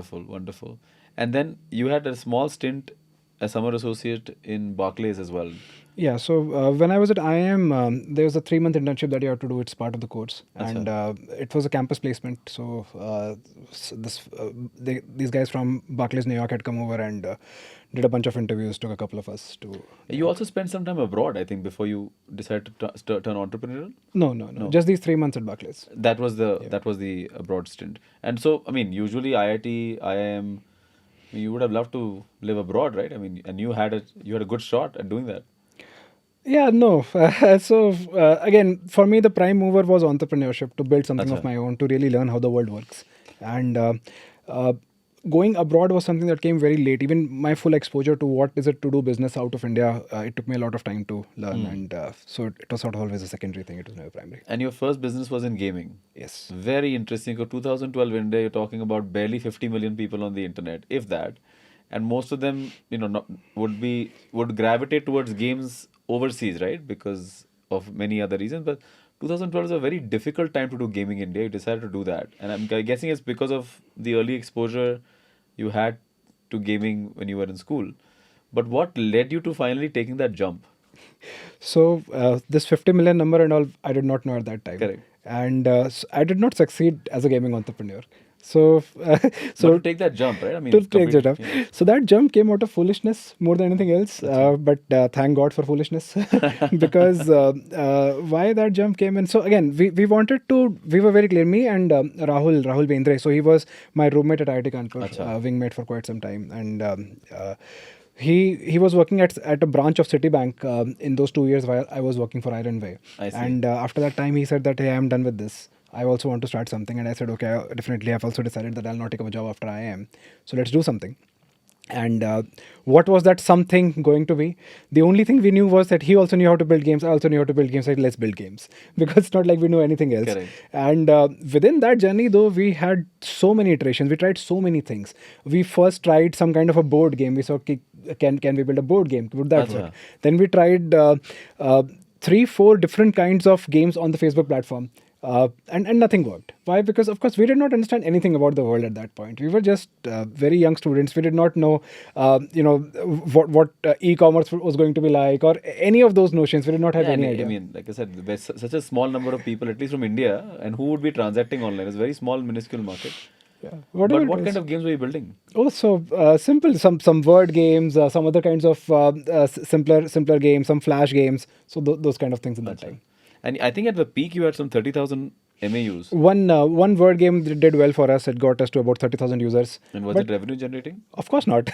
Wonderful, wonderful. And then you had a small stint as summer associate in Barclays as well. Yeah, so when I was at IIM, there was a 3-month internship that you have to do. It's part of the course, and it was a campus placement. So these guys from Barclays, New York, had come over and did a bunch of interviews. Took a couple of us to. You also spent some time abroad, I think, before you decided to turn entrepreneurial. No, just these 3 months at Barclays. That was the abroad stint. And so, I mean, usually IIT, IIM, you would have loved to live abroad, right? I mean, and you had a good shot at doing that. Yeah, no. So again, for me, the prime mover was entrepreneurship, to build something of my own, to really learn how the world works. And uh, going abroad was something that came very late. Even my full exposure to what is it to do business out of India, it took me a lot of time to learn. And so it was sort of always a secondary thing. It was never primary. And your first business was in gaming. Yes. Very interesting. So 2012 India, you're talking about barely 50 million people on the internet, if that. And most of them, would gravitate towards games overseas, right? Because of many other reasons. But 2012 is a very difficult time to do gaming in India. You decided to do that. And I'm guessing it's because of the early exposure you had to gaming when you were in school. But what led you to finally taking that jump? So this 50 million number and all, I did not know at that time. Correct. And I did not succeed as a gaming entrepreneur. So, But to take that jump, right? I mean, to it's take that up. yeah. So that jump came out of foolishness more than anything else. But thank God for foolishness, because why that jump came in. So again, we wanted to. We were very clear. Me and Rahul Bendre. So he was my roommate at IIT Kanpur, wingmate for quite some time, and. He was working at a branch of Citibank in those 2 years while I was working for Ironway. I see. And after that time, he said that, hey, I'm done with this. I also want to start something. And I said, okay, definitely. I've also decided that I'll not take up a job after IIM. So let's do something. And what was that something going to be? The only thing we knew was that he also knew how to build games. I also knew how to build games. So let's build games, because it's not like we know anything else. Correct. And within that journey, though, we had so many iterations. We tried so many things. We first tried some kind of a board game. We saw, can we build a board game? Would that work? Then we tried 3-4 different kinds of games on the Facebook platform. And nothing worked. Why? Because of course we did not understand anything about the world at that point. We were just very young students. We did not know, what e-commerce was going to be like, or any of those notions. We did not have any idea. I mean, like I said, there's such a small number of people, at least from India, and who would be transacting online. It's a very small, minuscule market. Yeah. But what kind of games were you building? Oh, so simple. Some word games, some other kinds of simpler games, some flash games. So those kind of things in that time. And I think at the peak you had some 30,000 MAUs. One word game did well for us. It got us to about 30,000 users. And was it revenue generating? Of course not.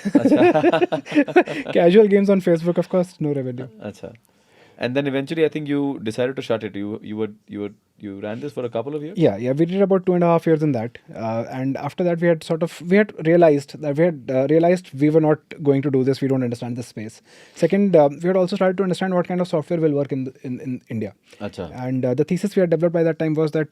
Casual games on Facebook, of course, no revenue. Acha. And then eventually, I think you decided to shut it. You ran this for a couple of years. Yeah. We did about 2.5 years in that, and after that, we had realized we were not going to do this. We don't understand this space. Second, we had also started to understand what kind of software will work in India. Acha. And the thesis we had developed by that time was that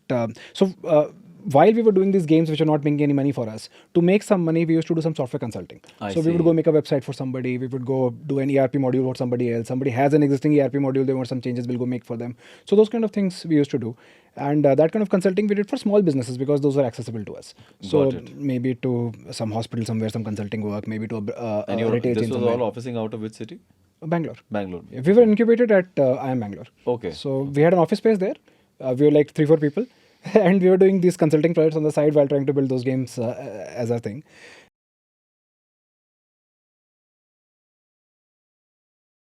while we were doing these games which are not making any money for us, to make some money, we used to do some software consulting. We would go make a website for somebody. We would go do an ERP module for somebody else. Somebody has an existing ERP module, they want some changes, we'll go make for them. So those kind of things we used to do. And that kind of consulting we did for small businesses, because those were accessible to us. So maybe to some hospital somewhere, some consulting work, maybe to a retail chain. This was all officing out of which city? Bangalore. Bangalore. We were incubated at IIM Bangalore. Okay. So we had an office space there. We were like 3-4 people. And we were doing these consulting projects on the side while trying to build those games as our thing.